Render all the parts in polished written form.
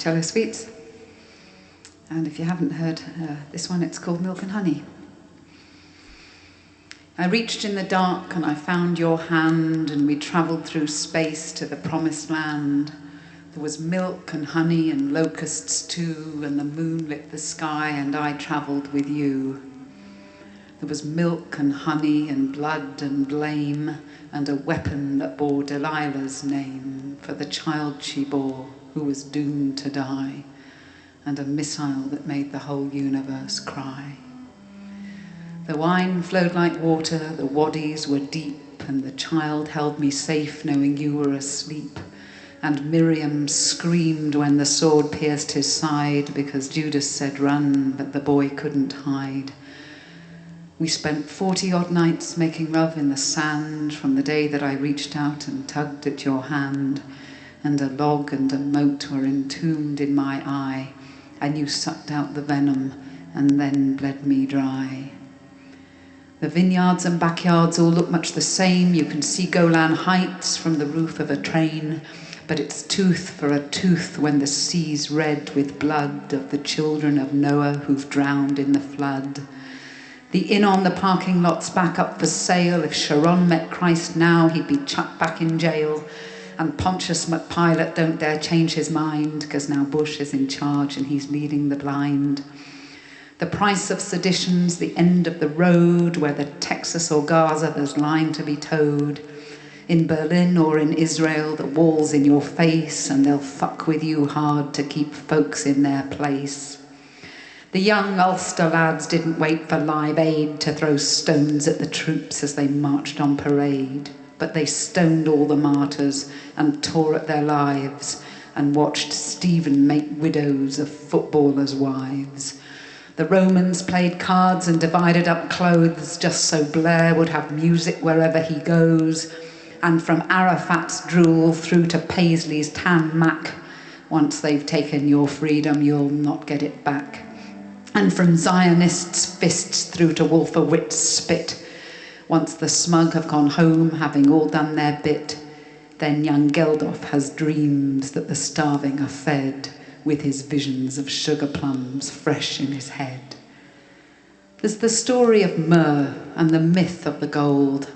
Cello Suites. And if you haven't heard this one, it's called Milk and Honey. I reached in the dark and I found your hand, and we travelled through space to the promised land. There was milk and honey and locusts too, and the moon lit the sky, and I travelled with you. There was milk and honey and blood and blame, and a weapon that bore Delilah's name for the child she bore, who was doomed to die, and a missile that made the whole universe cry. The wine flowed like water, the waddies were deep, and the child held me safe knowing you were asleep. And Miriam screamed when the sword pierced his side, because Judas said run, but the boy couldn't hide. We spent 40-odd nights making love in the sand, from the day that I reached out and tugged at your hand, and a log and a moat were entombed in my eye, and you sucked out the venom and then bled me dry. The vineyards and backyards all look much the same. You can see Golan Heights from the roof of a train, but it's tooth for a tooth when the sea's red with blood of the children of Noah who've drowned in the flood. The inn on the parking lot's back up for sale. If Sharon met Christ now, he'd be chucked back in jail. And Pontius McPilate don't dare change his mind, because now Bush is in charge and he's leading the blind. The price of sedition's the end of the road, whether Texas or Gaza there's line to be towed. In Berlin or in Israel, the wall's in your face, and they'll fuck with you hard to keep folks in their place. The young Ulster lads didn't wait for Live Aid to throw stones at the troops as they marched on parade, but they stoned all the martyrs and tore at their lives, and watched Stephen make widows of footballers' wives. The Romans played cards and divided up clothes just so Blair would have music wherever he goes. And from Arafat's drool through to Paisley's tan mac, once they've taken your freedom, you'll not get it back. And from Zionists' fists through to Wolfowitz spit, once the smug have gone home having all done their bit, then young Geldof has dreams that the starving are fed, with his visions of sugar plums fresh in his head. There's the story of myrrh and the myth of the gold.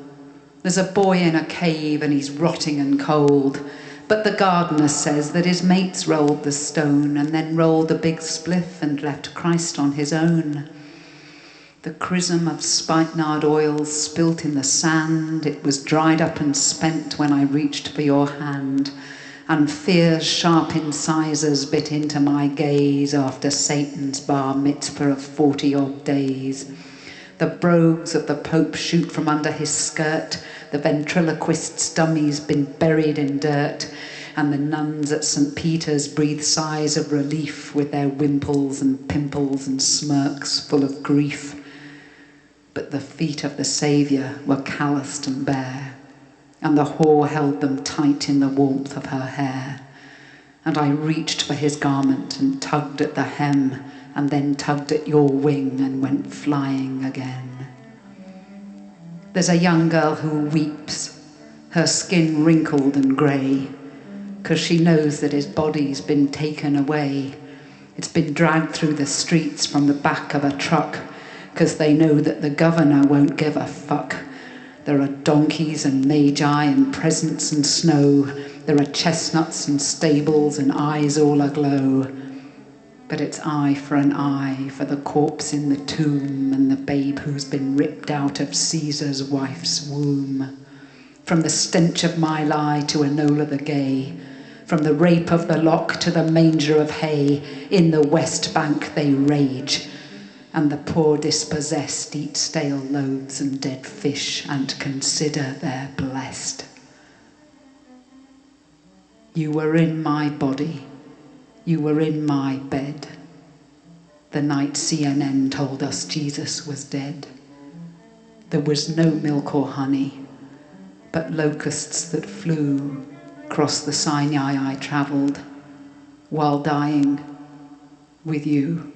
There's a boy in a cave and he's rotting and cold, but the gardener says that his mates rolled the stone and then rolled a big spliff and left Christ on his own. The chrism of spikenard oil spilt in the sand, it was dried up and spent when I reached for your hand, and fear's sharp incisors bit into my gaze after Satan's bar mitzvah of 40-odd days. The brogues of the Pope shoot from under his skirt, the ventriloquist's dummy's been buried in dirt, and the nuns at St. Peter's breathe sighs of relief with their wimples and pimples and smirks full of grief. But the feet of the Saviour were calloused and bare, and the whore held them tight in the warmth of her hair. And I reached for his garment and tugged at the hem, and then tugged at your wing and went flying again. There's a young girl who weeps, her skin wrinkled and grey, 'cause she knows that his body's been taken away. It's been dragged through the streets from the back of a truck, 'cause they know that the governor won't give a fuck. There are donkeys and magi and presents and snow. There are chestnuts and stables and eyes all aglow. But it's eye for an eye for the corpse in the tomb and the babe who's been ripped out of Caesar's wife's womb. From the stench of my lie to Enola the gay, from the rape of the lock to the manger of hay, in the West Bank they rage, and the poor dispossessed eat stale loaves and dead fish and consider they're blessed. You were in my body, you were in my bed, the night CNN told us Jesus was dead. There was no milk or honey, but locusts that flew. Across the Sinai I travelled, while dying with you.